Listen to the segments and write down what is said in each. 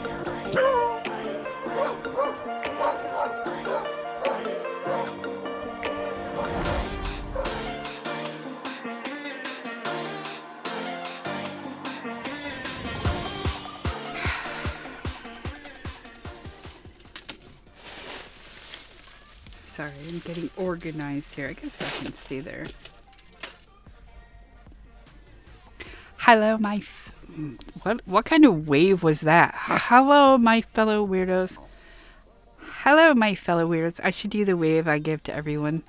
Sorry, I'm getting organized here. I guess I can stay there. Hello, my... What kind of wave was that? Hello, my fellow weirdos. Hello, my fellow weirdos. I should do the wave I give to everyone.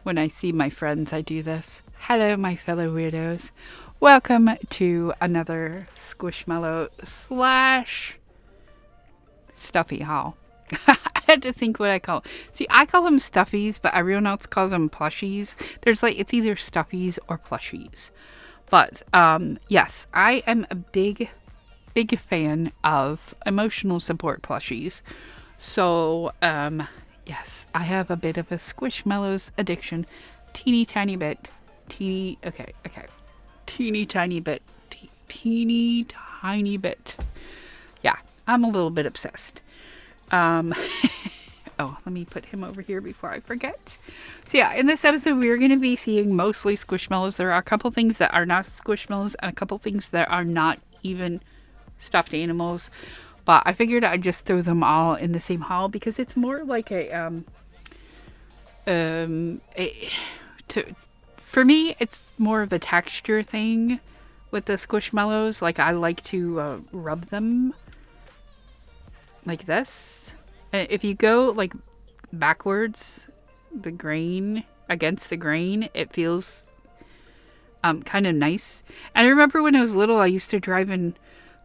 When I see my friends, I do this. Hello, my fellow weirdos. Welcome to another Squishmallow / Stuffy haul. I had to think what I call. See, I call them stuffies, but everyone else calls them plushies. There's like, it's either stuffies or plushies. But, yes, I am a big fan of emotional support plushies. So, yes, I have a bit of a Squishmallows addiction. Teeny tiny bit. Teeny tiny bit. Yeah, I'm a little bit obsessed. Oh, let me put him over here before I forget. So yeah, in this episode, we're going to be seeing mostly Squishmallows. There are a couple things that are not Squishmallows and a couple things that are not even stuffed animals. But I figured I'd just throw them all in the same haul because it's more like for me, it's more of a texture thing with the Squishmallows. Like, I like to rub them like this. If you go like backwards, the grain against the grain, it feels kind of nice. And I remember when I was little, I used to drive in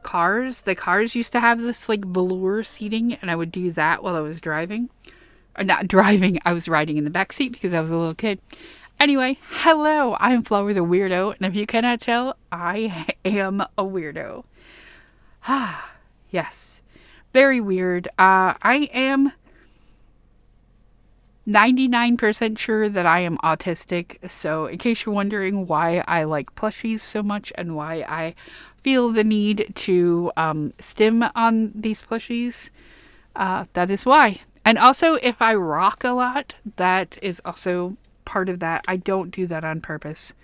cars. The cars used to have this like velour seating, and I would do that while I was driving. Or not driving, I was riding in the back seat because I was a little kid. Anyway, hello, I'm Flowur the Weirdo, and if you cannot tell, I am a weirdo. Yes. Very weird. I am 99% sure that I am autistic. So in case you're wondering why I like plushies so much and why I feel the need to stim on these plushies, that is why. And also, if I rock a lot, that is also part of that. I don't do that on purpose.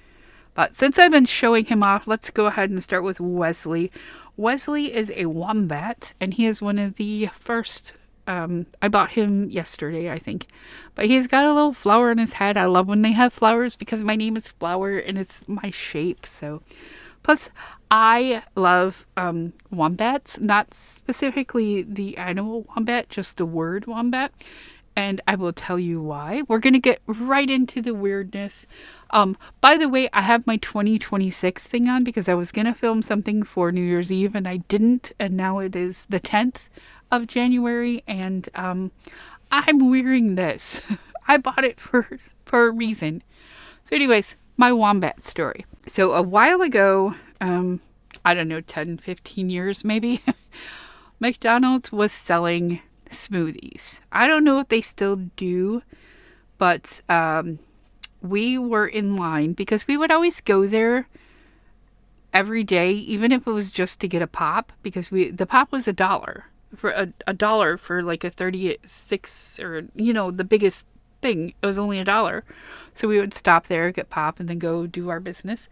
But since I've been showing him off, let's go ahead and start with Wesley. Wesley is a wombat, and he is one of the first, I bought him yesterday, I think. But he's got a little flower on his head. I love when they have flowers because my name is Flowur and it's my shape. So, plus I love wombats, not specifically the animal wombat, just the word wombat. And I will tell you why. We're going to get right into the weirdness. By the way, I have my 2026 thing on because I was going to film something for New Year's Eve and I didn't. And now it is the 10th of January and I'm wearing this. I bought it for a reason. So anyways, my wombat story. So a while ago, I don't know, 10, 15 years maybe, McDonald's was selling smoothies. I don't know if they still do, but we were in line because we would always go there every day, even if it was just to get a pop, because the pop was $1 for a dollar for like a 36 or the biggest thing. It was only $1, so we would stop there, get pop, and then go do our business.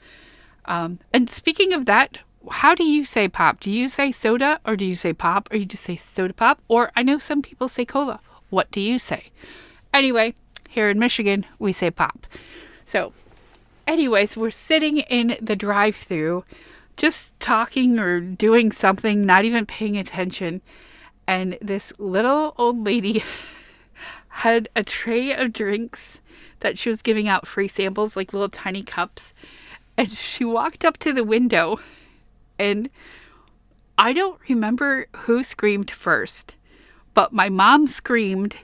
And speaking of that, how do you say pop? Do you say soda or do you say pop or you just say soda pop? Or I know some people say cola. What do you say? Anyway, here in Michigan, we say pop. So anyways, we're sitting in the drive-thru just talking or doing something, not even paying attention. And this little old lady had a tray of drinks that she was giving out free samples, like little tiny cups. And she walked up to the window. And I don't remember who screamed first, but my mom screamed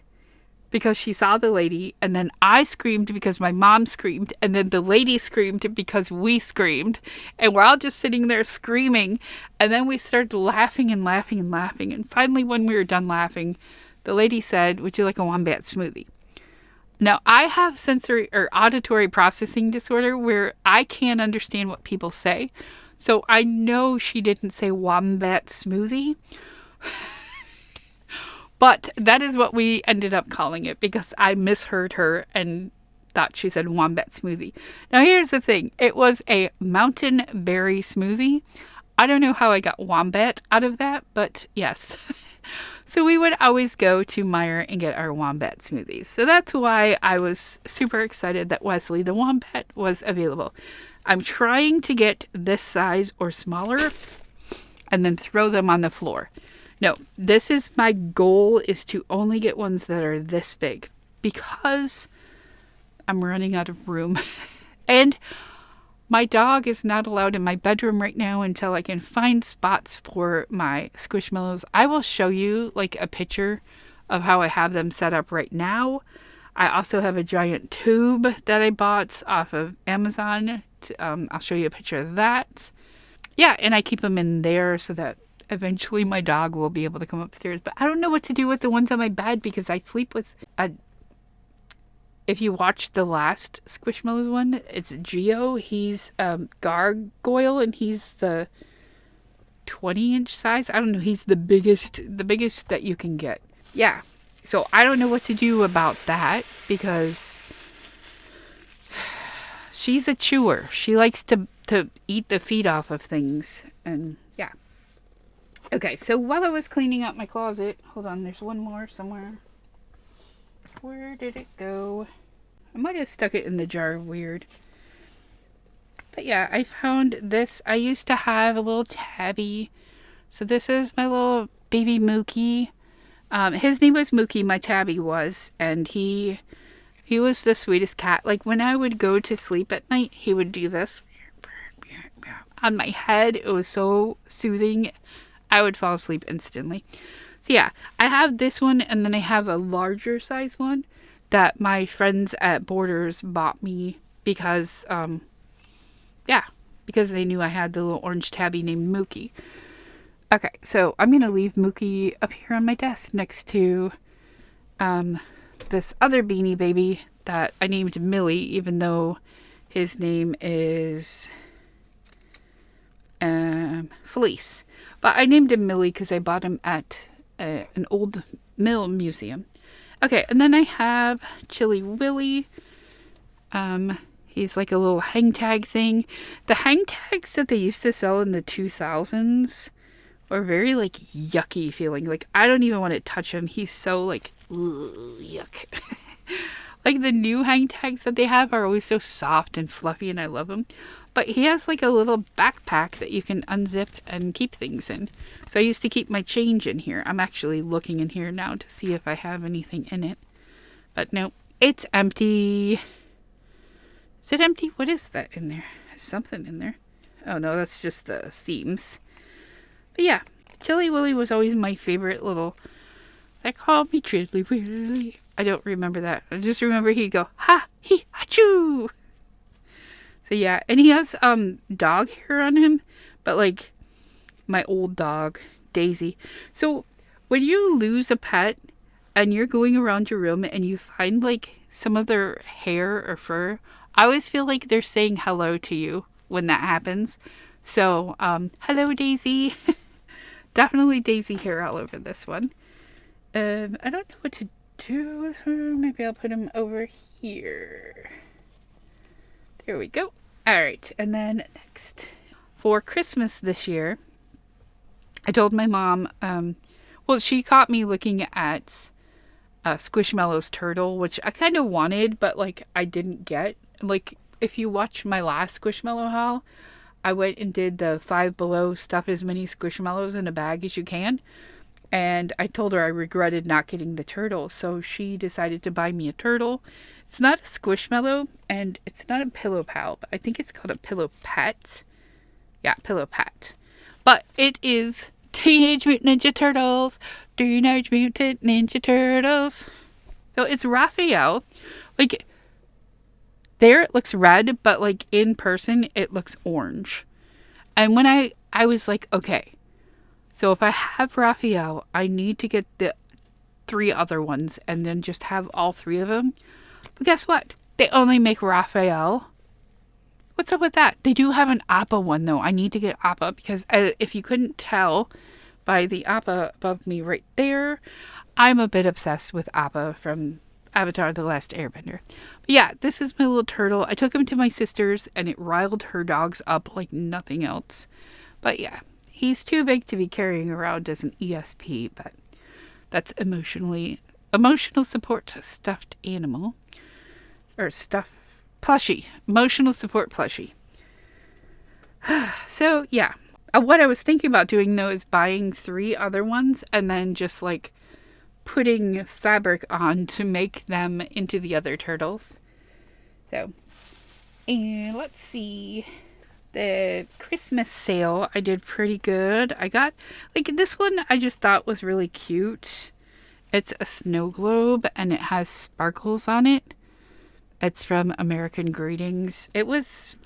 because she saw the lady, and then I screamed because my mom screamed, and then the lady screamed because we screamed, and we're all just sitting there screaming, and then we started laughing and laughing and laughing, and finally when we were done laughing, the lady said, "Would you like a wombat smoothie?" Now, I have sensory or auditory processing disorder where I can't understand what people say. So I know she didn't say wombat smoothie. But that is what we ended up calling it because I misheard her and thought she said wombat smoothie. Now here's the thing. It was a mountain berry smoothie. I don't know how I got wombat out of that, but yes. So we would always go to Manor and get our wombat smoothies. So that's why I was super excited that Wesley the wombat was available. I'm trying to get this size or smaller and then throw them on the floor. No, this is my goal, is to only get ones that are this big because I'm running out of room. And my dog is not allowed in my bedroom right now until I can find spots for my Squishmallows. I will show you like a picture of how I have them set up right now. I also have a giant tube that I bought off of Amazon. I'll show you a picture of that. Yeah, and I keep them in there so that eventually my dog will be able to come upstairs. But I don't know what to do with the ones on my bed because I sleep with a... If you watch the last Squishmallows one, it's Geo. He's gargoyle and he's the 20-inch size. I don't know. He's the biggest that you can get. Yeah. So I don't know what to do about that because she's a chewer. She likes to eat the feet off of things. And yeah. Okay, so while I was cleaning out my closet, hold on, there's one more somewhere. Where did it go? I might have stuck it in the jar weird. But yeah, I found this. I used to have a little tabby. So this is my little baby Mookie. His name was Mookie, my tabby was. And he was the sweetest cat. Like when I would go to sleep at night, he would do this on my head. It was so soothing. I would fall asleep instantly. So yeah, I have this one and then I have a larger size one that my friends at Borders bought me because, because they knew I had the little orange tabby named Mookie. Okay, so I'm going to leave Mookie up here on my desk next to this other beanie baby that I named Millie, even though his name is Felice. But I named him Millie because I bought him at an old mill museum. Okay, and then I have Chili Willy. He's like a little hang tag thing. The hang tags that they used to sell in the 2000s were very like yucky feeling. Like I don't even want to touch him. He's so like yuck. Like the new hang tags that they have are always so soft and fluffy and I love them. But he has like a little backpack that you can unzip and keep things in. So I used to keep my change in here. I'm actually looking in here now to see if I have anything in it. But no, it's empty. Is it empty? What is that in there? There's something in there. Oh no, that's just the seams. But yeah, Chili Willy was always my favorite little... They called me Chili Willy. I don't remember that. I just remember he'd go, ha, he, achoo. So yeah, and he has dog hair on him, but like my old dog, Daisy. So when you lose a pet and you're going around your room and you find like some of their hair or fur, I always feel like they're saying hello to you when that happens. So, hello Daisy. Definitely Daisy hair all over this one. I don't know what to do with her. Maybe I'll put him over here. There we go. Alright, and then next. For Christmas this year, I told my mom, well, she caught me looking at Squishmallows turtle, which I kind of wanted, but like I didn't get. Like, if you watch my last Squishmallow haul, I went and did the Five Below stuff as many Squishmallows in a bag as you can. And I told her I regretted not getting the turtle, so she decided to buy me a turtle. It's not a Squishmallow, and it's not a Pillow Pal, but I think it's called a Pillow Pet. Yeah, Pillow Pet. But it is Teenage Mutant Ninja Turtles. Teenage Mutant Ninja Turtles. So it's Raphael. Like, there it looks red, but like in person it looks orange. And when I was like, okay, so if I have Raphael, I need to get the 3 other ones and then just have all 3 of them. But guess what? They only make Raphael. What's up with that? They do have an Appa one though. I need to get Appa because if you couldn't tell by the Appa above me right there. I'm a bit obsessed with Appa from Avatar: The Last Airbender. But yeah, this is my little turtle. I took him to my sister's and it riled her dogs up like nothing else. But yeah, he's too big to be carrying around as an ESP, but that's emotional support stuffed animal. Or plushie. Emotional support plushie. So yeah. What I was thinking about doing though is buying 3 other ones and then just like putting fabric on to make them into the other turtles. So, and let's see. The Christmas sale, I did pretty good. I got, like, this one I just thought was really cute. It's a snow globe and it has sparkles on it. It's from American Greetings. It was,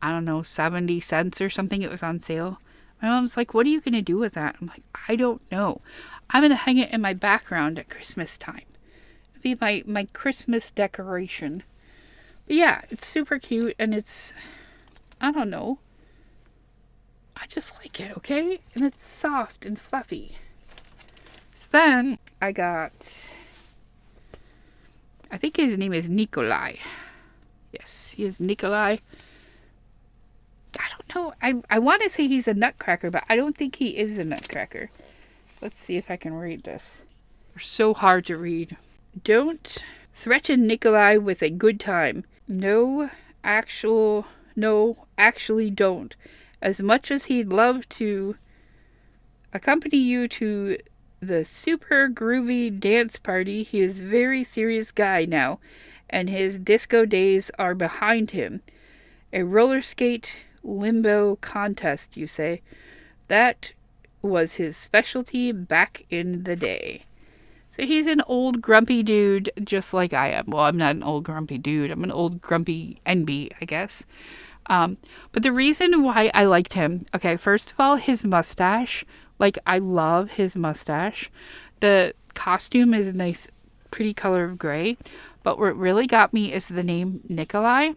I don't know, 70 cents or something. It was on sale. My mom's like, what are you going to do with that? I'm like, I don't know. I'm going to hang it in my background at Christmas time. It'll be my Christmas decoration. But yeah, it's super cute and it's, I don't know. I just like it, okay? And it's soft and fluffy. So then I got, I think his name is Nikolai. Yes, he is Nikolai. I don't know. I want to say he's a nutcracker, but I don't think he is a nutcracker. Let's see if I can read this. They're so hard to read. Don't threaten Nikolai with a good time. No, actually don't. As much as he'd love to accompany you to the super groovy dance party, he is a very serious guy now, and his disco days are behind him. A roller skate limbo contest, you say? That was his specialty back in the day. So he's an old grumpy dude just like I am. Well, I'm not an old grumpy dude. I'm an old grumpy NB, I guess. But the reason why I liked him, okay, first of all, his mustache. Like, I love his mustache. The costume is a nice, pretty color of gray. But what really got me is the name Nikolai.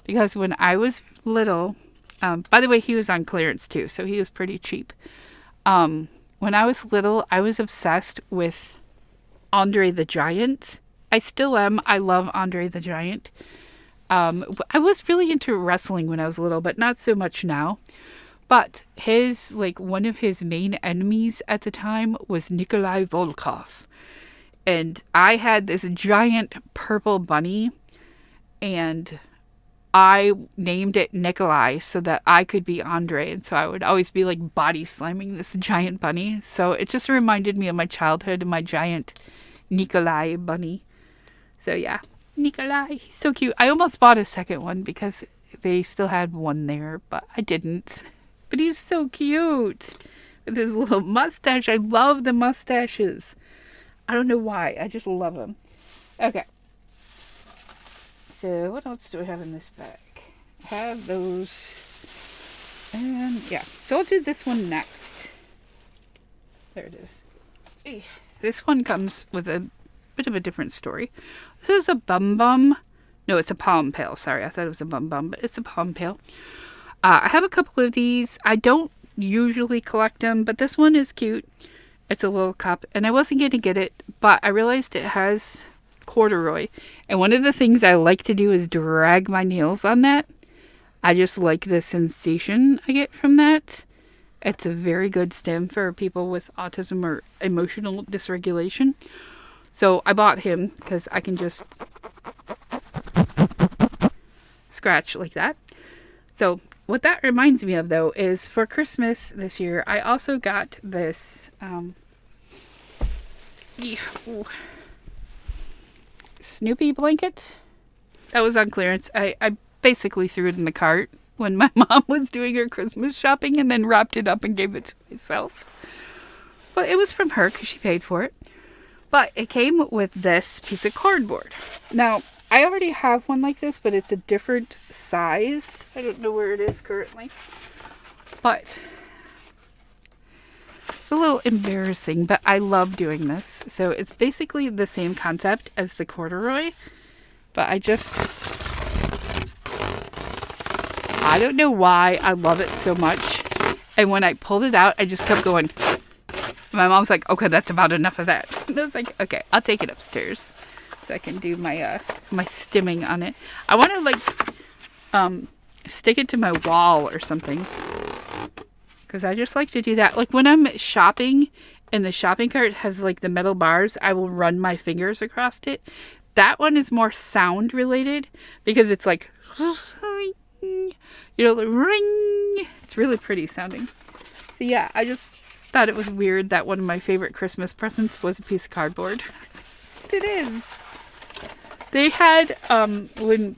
Because when I was little, by the way, he was on clearance too, so he was pretty cheap. When I was little, I was obsessed with Andre the Giant. I still am. I love Andre the Giant. I was really into wrestling when I was little, but not so much now. But one of his main enemies at the time was Nikolai Volkov. And I had this giant purple bunny, and I named it Nikolai so that I could be Andre. And so I would always be like body slamming this giant bunny. So it just reminded me of my childhood and my giant Nikolai bunny. So yeah, Nikolai, he's so cute. I almost bought a second one because they still had one there, but I didn't. But he's so cute with his little mustache. I love the mustaches. I don't know why. I just love them. Okay. So what else do I have in this bag? I have those. And yeah. So I'll do this one next. There it is. This one comes with a bit of a different story. This is a bum bum. No, it's a palm pail. Sorry, I thought it was a bum bum, but it's a palm pail. I have a couple of these. I don't usually collect them, but this one is cute. It's a little cup, and I wasn't going to get it, but I realized it has corduroy. And one of the things I like to do is drag my nails on that. I just like the sensation I get from that. It's a very good stim for people with autism or emotional dysregulation. So I bought him because I can just scratch like that. So what that reminds me of, though, is for Christmas this year, I also got this Snoopy blanket that was on clearance. I basically threw it in the cart when my mom was doing her Christmas shopping and then wrapped it up and gave it to myself. But it was from her because she paid for it. But it came with this piece of cardboard. Now, I already have one like this, but it's a different size. I don't know where it is currently. But it's a little embarrassing, but I love doing this. So it's basically the same concept as the corduroy. But I don't know why I love it so much. And when I pulled it out, I just kept going. My mom's like, okay, that's about enough of that. And I was like, okay, I'll take it upstairs so I can do my my stimming on it. I want to like stick it to my wall or something, because I just like to do that. Like when I'm shopping and the shopping cart has like the metal bars, I will run my fingers across it. That one is more sound related because it's like, you know, the ring. It's really pretty sounding. So yeah, I just thought it was weird that one of my favorite Christmas presents was a piece of cardboard. It is. They had, when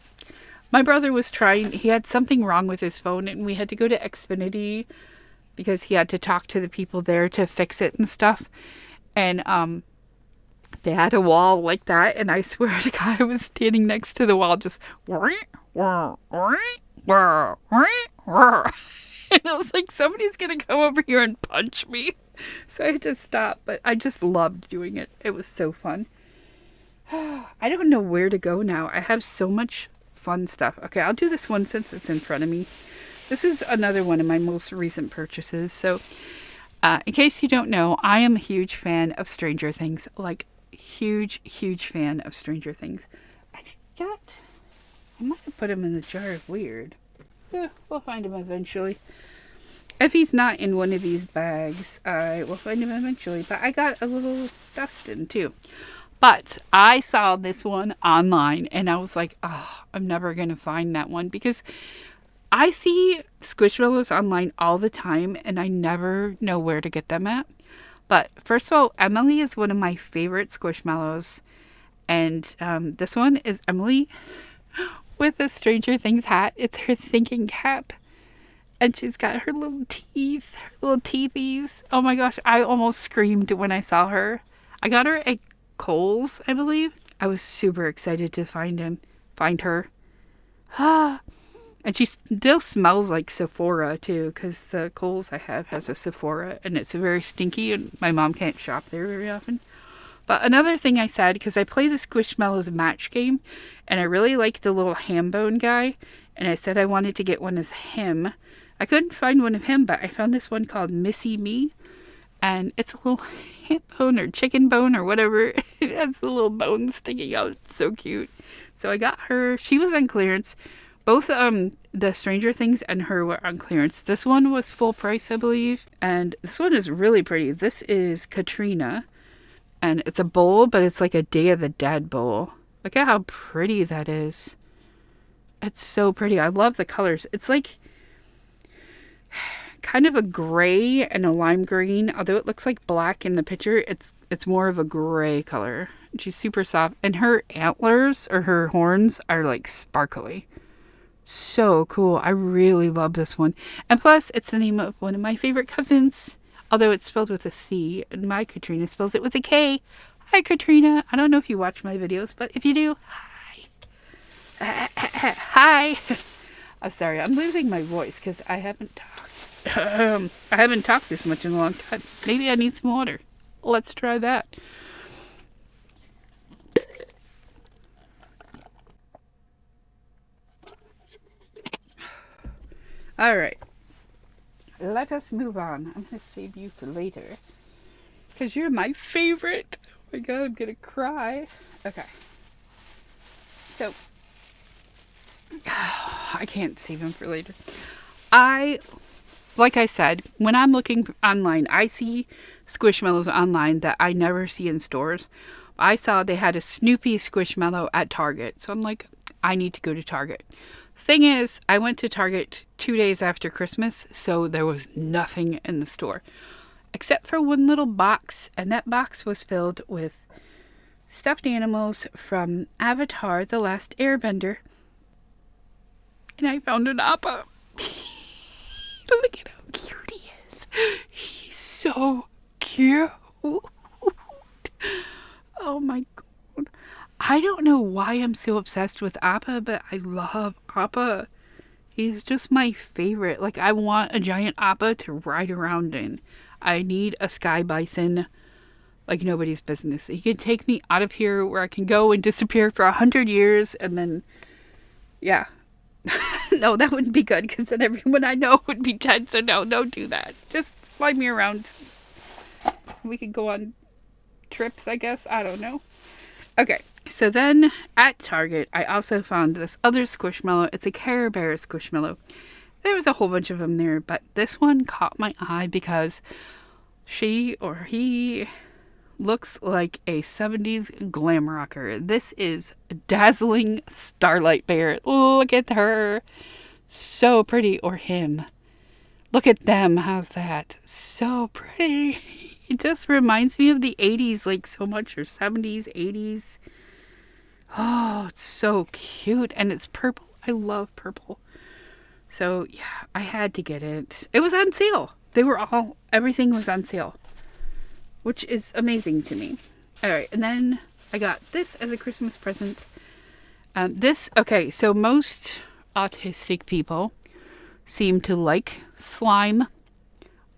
my brother was trying, he had something wrong with his phone and we had to go to Xfinity because he had to talk to the people there to fix it and stuff. And they had a wall like that, and I swear to God, I was standing next to the wall just and I was like, somebody's gonna come over here and punch me. So I had to stop, but I just loved doing it. It was so fun. I don't know where to go now. I have so much fun stuff. Okay, I'll do this one since it's in front of me. This is another one of my most recent purchases. So, in case you don't know, I am a huge fan of Stranger Things. Like, huge fan of Stranger Things. I must have put him in the jar of weird. Yeah, we'll find him eventually. If he's not in one of these bags, I will find him eventually. But I got a little Dustin too. But I saw this one online and I was like, oh, I'm never going to find that one, because I see Squishmallows online all the time and I never know where to get them at. But first of all, Emily is one of my favorite Squishmallows. And this one is Emily with a Stranger Things hat. It's her thinking cap. And she's got her little teeth, her little teethies. Oh my gosh, I almost screamed when I saw her. I got her at Kohl's, I believe. I was super excited to find her. And she still smells like Sephora too, because the Kohl's I have has a Sephora and it's very stinky and my mom can't shop there very often. But another thing I said, because I play the Squishmallows match game and I really like the little ham bone guy, and I said I wanted to get one of him. I couldn't find one of him, but I found this one called Missy Me, and it's a little ham bone or chicken bone or whatever. It has the little bones sticking out. It's so cute. So I got her. She was on clearance. Both the Stranger Things and her were on clearance. This one was full price, I believe. And this one is really pretty. This is Katrina. And it's a bowl, but it's like a Day of the Dead bowl. Look at how pretty that is. It's so pretty. I love the colors. It's like kind of a gray and a lime green. Although it looks like black in the picture, it's more of a gray color. She's super soft. And her antlers or her horns are like sparkly. So cool. I really love this one. And plus, it's the name of one of my favorite cousins. Although it's spelled with a C, and my Katrina spells it with a K. Hi, Katrina. I don't know if you watch my videos, but if you do, hi. Hi. I'm sorry. I'm losing my voice because I haven't talked. I haven't talked this much in a long time. Maybe I need some water. Let's try that. All right. Let us move on. I'm going to save you for later, because you're my favorite. Oh my God, I'm going to cry. Okay. So, I can't save him for later. Like I said, when I'm looking online, I see Squishmallows online that I never see in stores. I saw they had a Snoopy Squishmallow at Target. So I'm like, I need to go to Target. Thing is, I went to Target 2 days after Christmas, so there was nothing in the store except for one little box, and that box was filled with stuffed animals from Avatar: The Last Airbender. And I found an Appa. Look at how cute he is. He's so cute. Oh my God. I don't know why I'm so obsessed with Appa, but I love Appa. He's just my favorite. Like, I want a giant Appa to ride around in. I need a sky bison like nobody's business. He can take me out of here where I can go and disappear for 100 years, and then, yeah, No, that wouldn't be good because then everyone I know would be dead. So no, don't do that. Just fly me around. We could go on trips, I guess. I don't know. Okay, so then at Target, I also found this other Squishmallow. It's a Care Bear Squishmallow. There was a whole bunch of them there, but this one caught my eye because she or he looks like a 70s glam rocker. This is Dazzling Starlight Bear. Look at her. So pretty. Or him. Look at them. How's that? So pretty. It just reminds me of the 80s like so much, or 70s, 80s. Oh, it's so cute. And it's purple. I love purple. So, yeah, I had to get it. It was on sale. Everything was on sale, which is amazing to me. All right, and then I got this as a Christmas present. So most autistic people seem to like slime.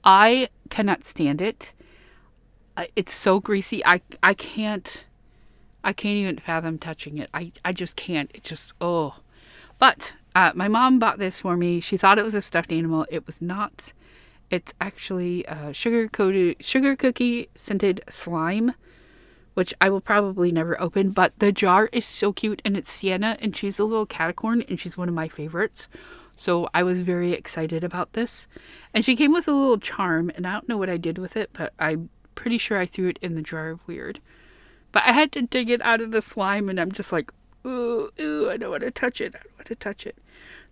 I cannot stand it. It's so greasy. I can't even fathom touching it. I just can't. It just, oh. But my mom bought this for me. She thought it was a stuffed animal. It was not. It's actually sugar cookie scented slime, which I will probably never open. But the jar is so cute, and it's Sienna, and she's a little catacorn, and she's one of my favorites. So I was very excited about this. And she came with a little charm, and I don't know what I did with it, but I'm pretty sure I threw it in the jar of weird. But I had to dig it out of the slime, and I'm just like, ooh, I don't want to touch it.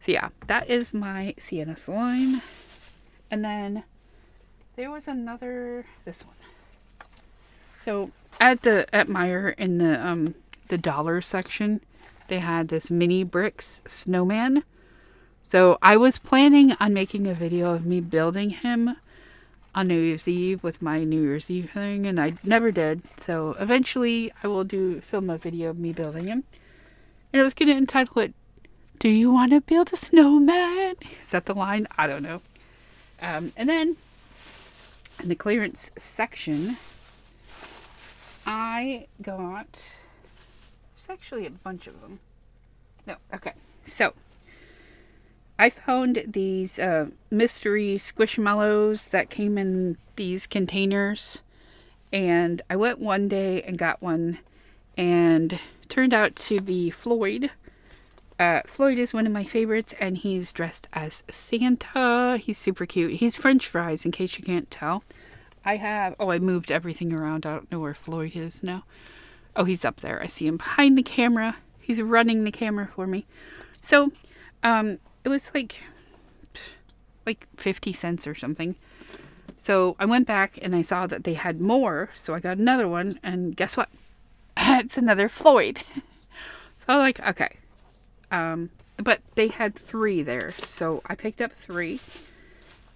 So yeah, that is my Sienna slime. And then there was this one. So at Meijer in the dollar section, they had this mini bricks snowman. So I was planning on making a video of me building him on New Year's Eve with my New Year's Eve thing, and I never did. So eventually I will film a video of me building him. And I was going to entitle it, "Do you want to build a snowman?" Is that the line? I don't know. And then in the clearance section, I got, there's actually a bunch of them. No, okay. So I found these mystery Squishmallows that came in these containers. And I went one day and got one, and turned out to be Floyd. Floyd is one of my favorites, and he's dressed as Santa. He's super cute. He's French fries, in case you can't tell. I moved everything around. I don't know where Floyd is now. Oh, he's up there. I see him behind the camera. He's running the camera for me. So, it was like 50 cents or something. So I went back and I saw that they had more, so I got another one, and guess what? It's another Floyd. So I was like, okay. But they had 3 there, so I picked up 3.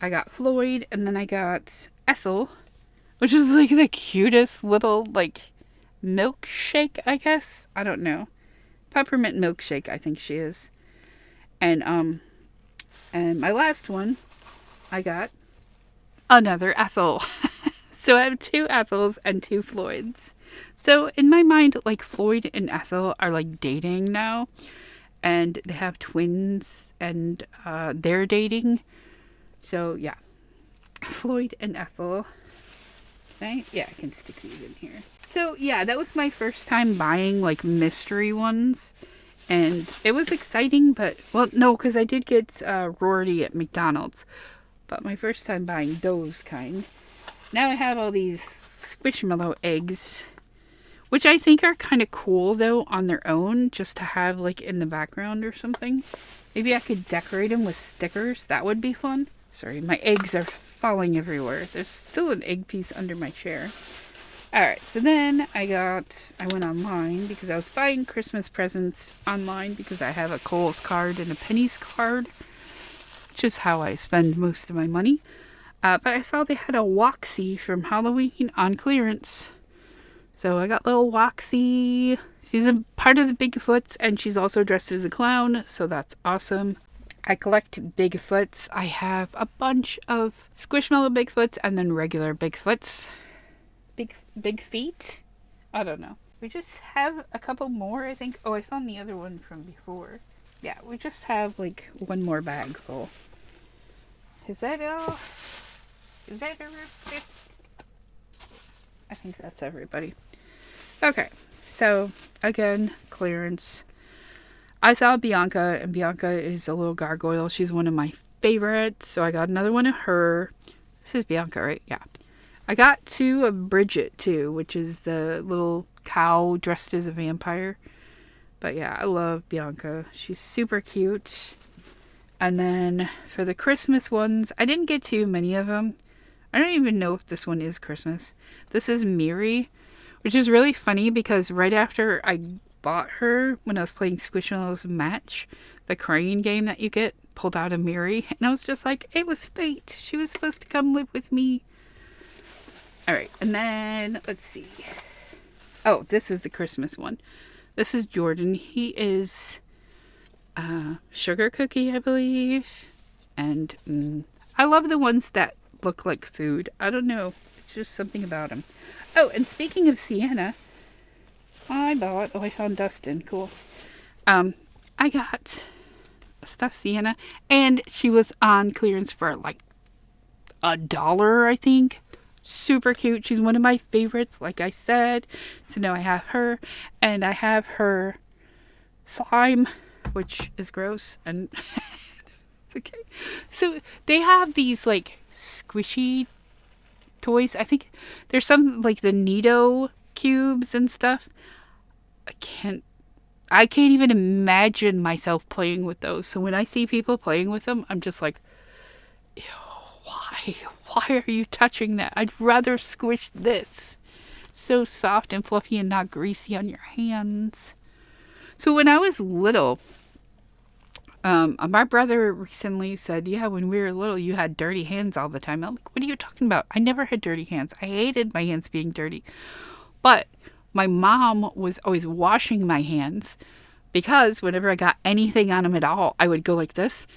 I got Floyd, and then I got Ethel, which is like the cutest little milkshake, I guess. I don't know. Peppermint milkshake, I think she is. And my last one, I got another Ethel. So I have 2 Ethels and 2 Floyds. So in my mind, Floyd and Ethel are dating now. And they have twins, and they're dating. So yeah, Floyd and Ethel. I can stick these in here. So yeah, that was my first time buying mystery ones. And it was exciting, but, well, no, because I did get Rorty at McDonald's. But my first time buying those kind. Now I have all these Squishmallow eggs, which I think are kind of cool, though, on their own, just to have, in the background or something. Maybe I could decorate them with stickers. That would be fun. Sorry, my eggs are falling everywhere. There's still an egg piece under my chair. Alright, so then I went online because I was buying Christmas presents online because I have a Kohl's card and a Penny's card, which is how I spend most of my money. But I saw they had a Woxie from Halloween on clearance. So I got little Woxie. She's a part of the Bigfoots, and she's also dressed as a clown, so that's awesome. I collect Bigfoots. I have a bunch of Squishmallow Bigfoots and then regular Bigfoots. Big feet? I don't know. We just have a couple more, I think. Oh, I found the other one from before. yeah, we just have like one more bag full. Is that all? Is that everybody? I think that's everybody. Okay, so again, clearance. I saw Bianca, and Bianca is a little gargoyle. She's one of my favorites, so I got another one of her. This is Bianca, right? Yeah. I got two of Bridget, too, which is the little cow dressed as a vampire. But yeah, I love Bianca. She's super cute. And then for the Christmas ones, I didn't get too many of them. I don't even know if this one is Christmas. This is Miri, which is really funny because right after I bought her, when I was playing Squishmallows Match, the crane game that you get, pulled out a Miri, and I was just like, it was fate. She was supposed to come live with me. Alright, and then, let's see. Oh, this is the Christmas one. This is Jordan. He is sugar cookie, I believe. And I love the ones that look like food. I don't know. It's just something about them. Oh, and speaking of Sienna, I found Dustin. Cool. I got stuffed Sienna, and she was on clearance for like $1, I think. Super cute. She's one of my favorites, like I said. So now I have her, and I have her slime, which is gross, and it's okay. So they have these like squishy toys. I think there's some like the Nido cubes and stuff. I can't even imagine myself playing with those. So when I see people playing with them, I'm just like, ew, why are you touching that? I'd rather squish this. So soft and fluffy and not greasy on your hands. So when I was little, my brother recently said, yeah, when we were little, you had dirty hands all the time. I'm like, what are you talking about? I never had dirty hands. I hated my hands being dirty. But my mom was always washing my hands because whenever I got anything on them at all, I would go like this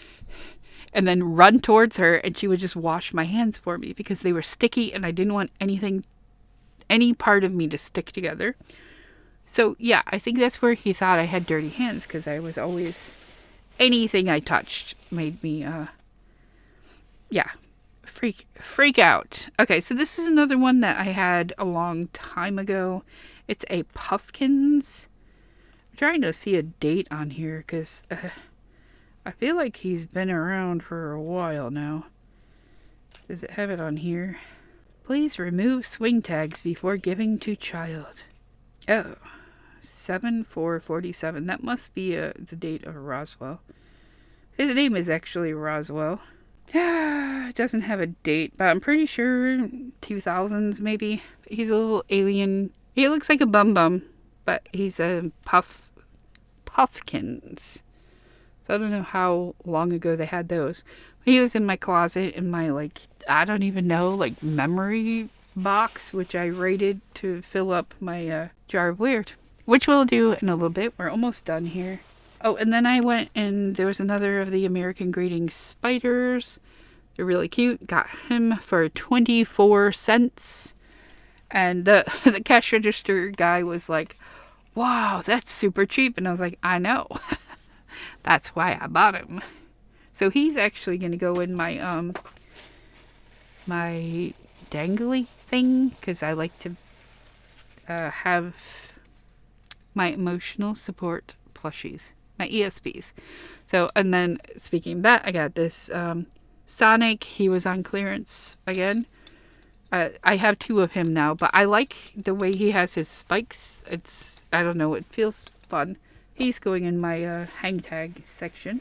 and then run towards her, and she would just wash my hands for me because they were sticky and I didn't want any part of me to stick together. So yeah, I think that's where he thought I had dirty hands, because I was always, anything I touched made me, freak out. Okay, so this is another one that I had a long time ago. It's a Puffkins. I'm trying to see a date on here because I feel like he's been around for a while now. Does it have it on here? Please remove swing tags before giving to child. Oh, 7/4/47. That must be the date of Roswell. His name is actually Roswell. It doesn't have a date, but I'm pretty sure 2000s maybe. He's a little alien. He looks like a bum, but he's a Puffkins. So I don't know how long ago they had those. He was in my closet in my, like, I don't even know, like, memory box, which I raided to fill up my jar of weird, which we'll do in a little bit. We're almost done here. Oh, and then I went and there was another of the American Greeting spiders. They're really cute. Got him for 24 cents. And the cash register guy was like, wow, that's super cheap. And I was like, I know. That's why I bought him. So he's actually going to go in my my dangly thing, because I like to have my emotional support plushies, my ESPs. So, and then speaking of that, I got this Sonic. He was on clearance again. I have two of him now, but I like the way he has his spikes. I don't know, it feels fun. He's going in my hang tag section.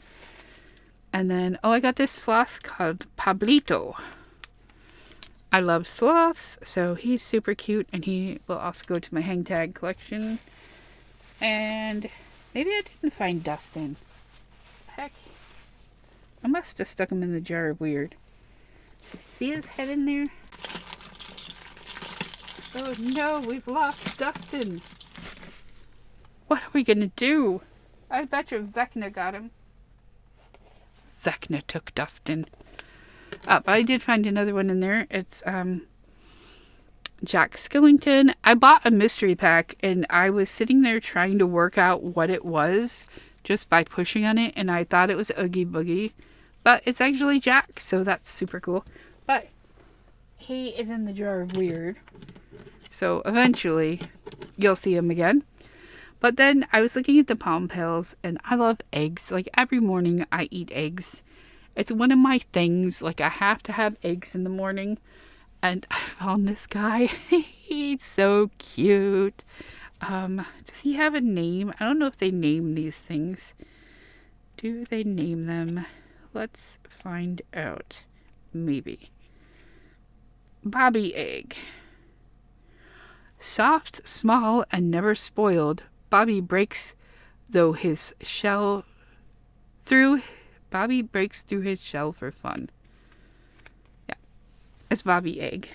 And then, I got this sloth called Pablito. I love sloths, so he's super cute, and he will also go to my hang tag collection. And maybe I didn't find Dustin. Heck, I must have stuck him in the jar of weird. See his head in there? Oh no, we've lost Dustin. What are we gonna do? I bet you Vecna got him. Vecna took Dustin. But I did find another one in there. It's Jack Skellington. I bought a mystery pack, and I was sitting there trying to work out what it was, just by pushing on it, and I thought it was Oogie Boogie, but it's actually Jack, so that's super cool. But he is in the jar of weird, so eventually you'll see him again. But then I was looking at the palm pills, and I love eggs. Like, every morning I eat eggs. It's one of my things. Like, I have to have eggs in the morning. And I found this guy. He's so cute. Does he have a name? I don't know if they name these things. Do they name them? Let's find out. Maybe. Bobby egg. Soft, small, and never spoiled. Bobby breaks through his shell for fun. Yeah. It's Bobby egg.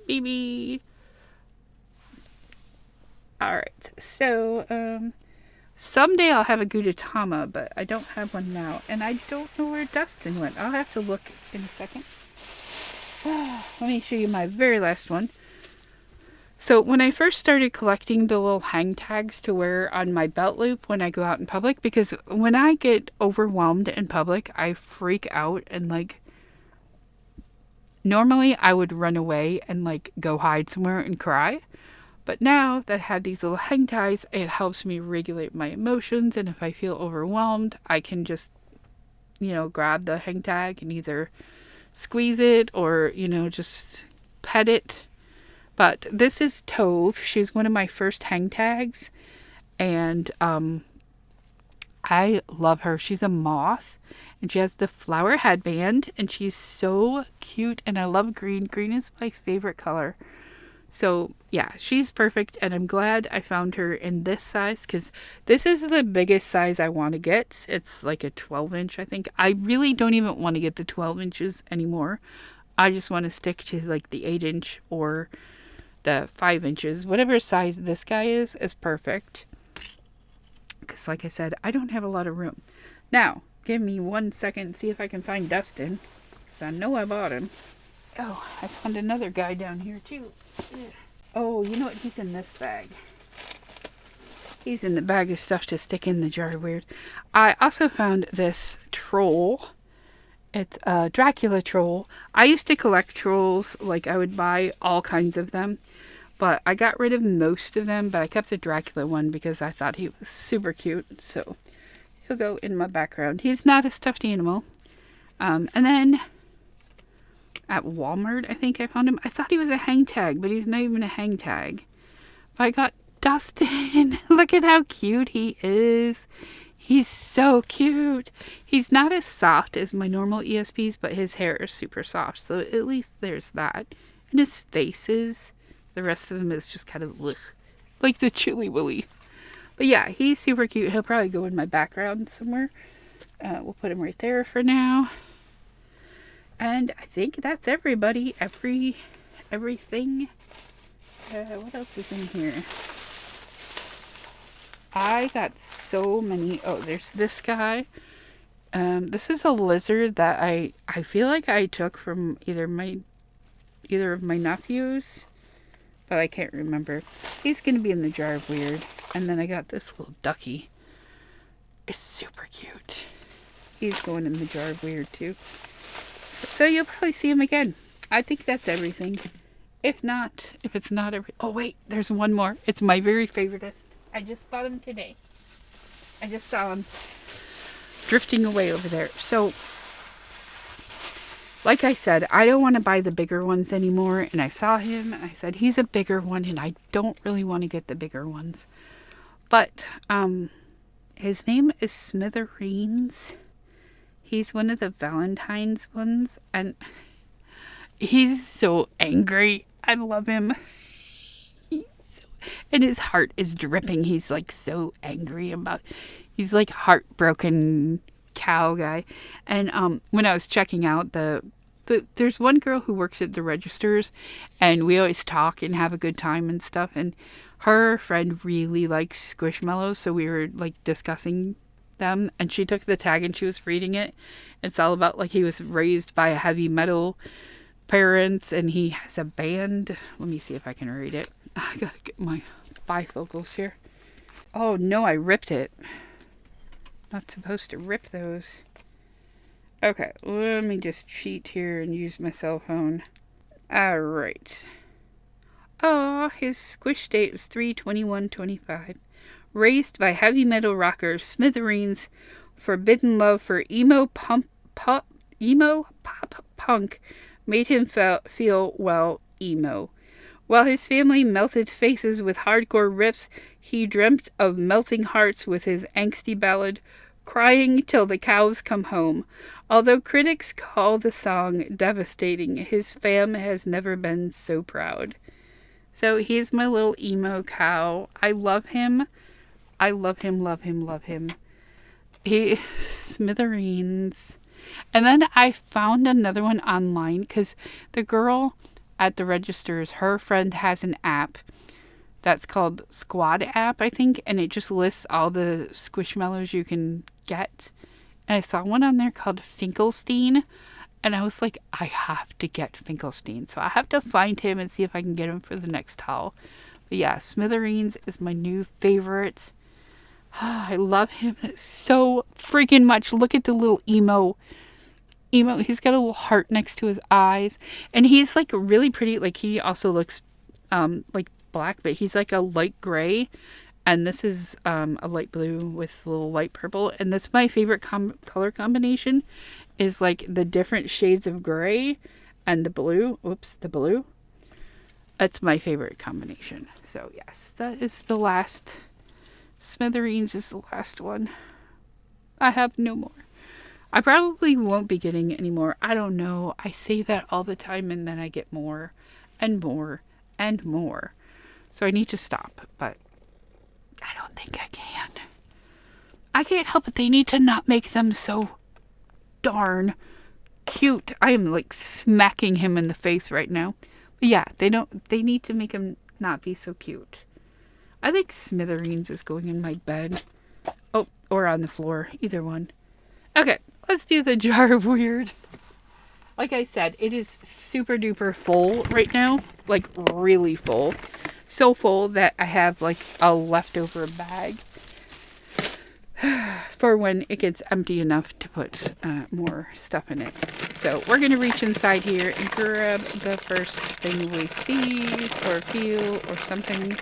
Baby. Alright. So, someday I'll have a Gudetama, but I don't have one now. And I don't know where Dustin went. I'll have to look in a second. Let me show you my very last one. So when I first started collecting the little hang tags to wear on my belt loop when I go out in public, because when I get overwhelmed in public, I freak out, and like, normally I would run away and like go hide somewhere and cry. But now that I have these little hang tags, it helps me regulate my emotions, and if I feel overwhelmed, I can just, grab the hang tag and either squeeze it or, just pet it. But this is Tove. She's one of my first hang tags. And I love her. She's a moth. And she has the flower headband. And she's so cute. And I love green. Green is my favorite color. So, yeah, she's perfect. And I'm glad I found her in this size. Because this is the biggest size I want to get. It's like a 12-inch, I think. I really don't even want to get the 12 inches anymore. I just want to stick to like the 8-inch or the 5 inches. Whatever size this guy is perfect. Because like I said, I don't have a lot of room. Now, give me 1 second and see if I can find Dustin. Because I know I bought him. Oh, I found another guy down here too. Oh, you know what? He's in this bag. He's in the bag of stuff to stick in the jar of weird. I also found this troll. It's a Dracula troll. I used to collect trolls. Like, I would buy all kinds of them. But I got rid of most of them. But I kept the Dracula one because I thought he was super cute. So he'll go in my background. He's not a stuffed animal. And then at Walmart, I think I found him. I thought he was a hang tag, but he's not even a hang tag. But I got Dustin. Look at how cute he is. He's so cute. He's not as soft as my normal ESPs, but his hair is super soft. So at least there's that. And his face is. The rest of him is just kind of ugh, like the Chili Willy. But yeah, he's super cute. He'll probably go in my background somewhere. We'll put him right there for now. And I think that's everybody. Everything. What else is in here? I got so many. Oh, there's this guy. This is a lizard that I feel like I took from either of my nephews, but I can't remember. He's going to be in the jar of weird. And then I got this little ducky. It's super cute. He's going in the jar of weird too. So you'll probably see him again. I think that's everything. If it's not every... Oh wait, there's one more. It's my very favoriteest. I just bought him today. I just saw him drifting away over there. So, like I said, I don't want to buy the bigger ones anymore. And I saw him and I said, he's a bigger one and I don't really want to get the bigger ones. But, his name is Smithereens. He's one of the Valentine's ones. And he's so angry. I love him. And his heart is dripping. He's like so angry he's like heartbroken cow guy. And when I was checking out there's one girl who works at the registers and we always talk and have a good time and stuff. And her friend really likes Squishmallows. So we were like discussing them and she took the tag and she was reading it. It's all about like he was raised by a heavy metal parents and he has a band. Let me see if I can read it. I gotta get my bifocals here. Oh no, I ripped it. Not supposed to rip those. Okay, let me just cheat here and use my cell phone. Alright. Oh, his squish date is 3/21/25. Raised by heavy metal rocker Smithereens, forbidden love for emo pop punk made him feel, well, emo. While his family melted faces with hardcore riffs, he dreamt of melting hearts with his angsty ballad, Crying Till the Cows Come Home. Although critics call the song devastating, his fam has never been so proud. So he's my little emo cow. I love him. I love him, love him, love him. He Smithereens. And then I found another one online because the girl at the registers, her friend has an app that's called Squad app, I think, and it just lists all the Squishmallows you can get. And I saw one on there called Finkelstein, and I was like, I have to get Finkelstein. So I have to find him and see if I can get him for the next haul. But yeah, Smithereens is my new favorite. I love him so freaking much. Look at the little emo. He's got a little heart next to his eyes. And he's like really pretty. Like he also looks like black, but he's like a light gray. And this is a light blue with a little light purple. And that's my favorite color combination is like the different shades of gray and the blue. Oops, the blue. That's my favorite combination. So yes, that is the last. Smithereens is the last one. I have no more. I probably won't be getting any more. I don't know. I say that all the time and then I get more and more and more. So I need to stop, but I don't think I can. I can't help it. They need to not make them so darn cute. I am like smacking him in the face right now. But yeah, they need to make him not be so cute. I think Smithereens is going in my bed. Oh, or on the floor. Either one. Okay, let's do the jar of weird. Like I said, it is super duper full right now. Like really full. So full that I have like a leftover bag for when it gets empty enough to put more stuff in it. So we're going to reach inside here and grab the first thing we see or feel or something.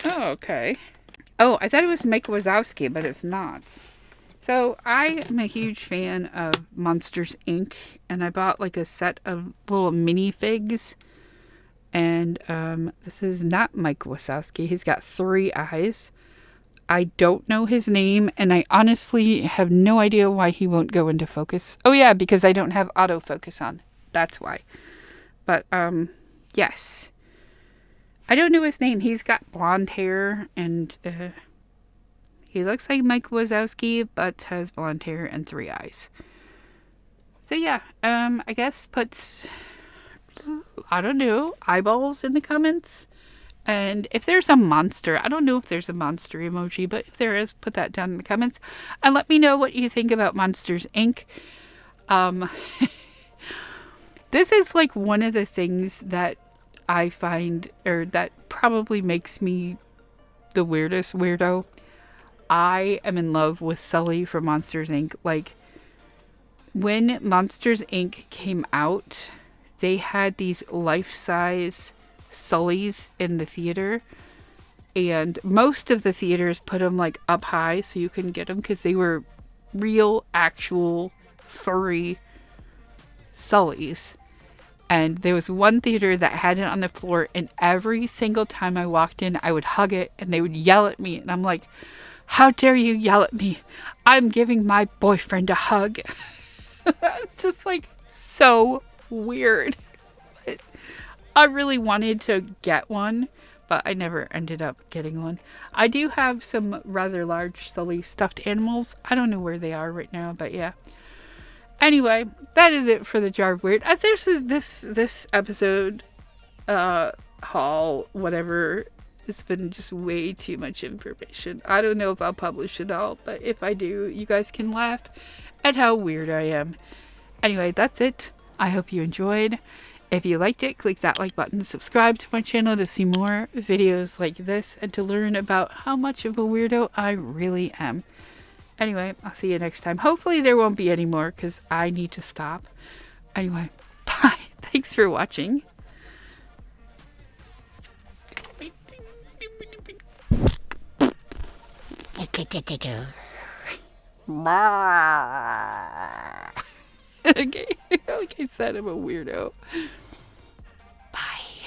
Oh, okay. Oh, I thought it was Mike Wazowski, but it's not. So I am a huge fan of Monsters, Inc. And I bought like a set of little minifigs. And this is not Mike Wazowski. He's got 3 eyes. I don't know his name. And I honestly have no idea why he won't go into focus. Oh yeah, because I don't have autofocus on. That's why. But yes. I don't know his name. He's got blonde hair and he looks like Mike Wazowski, but has blonde hair and 3 eyes. So yeah, I guess put, I don't know, eyeballs in the comments. And if there's a monster, I don't know if there's a monster emoji, but if there is, put that down in the comments. And let me know what you think about Monsters, Inc. This is like one of the things that I find, or that probably makes me the weirdest weirdo. I am in love with Sully from Monsters, Inc. Like, when Monsters, Inc. came out, they had these life-size Sullys in the theater. And most of the theaters put them, like, up high so you couldn't get them because they were real, actual, furry Sullys. And there was one theater that had it on the floor, and every single time I walked in, I would hug it, and they would yell at me. And I'm like, how dare you yell at me? I'm giving my boyfriend a hug. It's just like so weird. I really wanted to get one, but I never ended up getting one. I do have some rather large Sully stuffed animals. I don't know where they are right now, but yeah. Anyway, that is it for the jar of weird. This episode, haul, whatever. It's been just way too much information. I don't know if I'll publish it all, but if I do, you guys can laugh at how weird I am. Anyway, that's it. I hope you enjoyed. If you liked it, click that like button, subscribe to my channel to see more videos like this, and to learn about how much of a weirdo I really am. Anyway, I'll see you next time. Hopefully there won't be any more, because I need to stop. Anyway, bye. Thanks for watching. Okay, like I said, I'm a weirdo. Bye.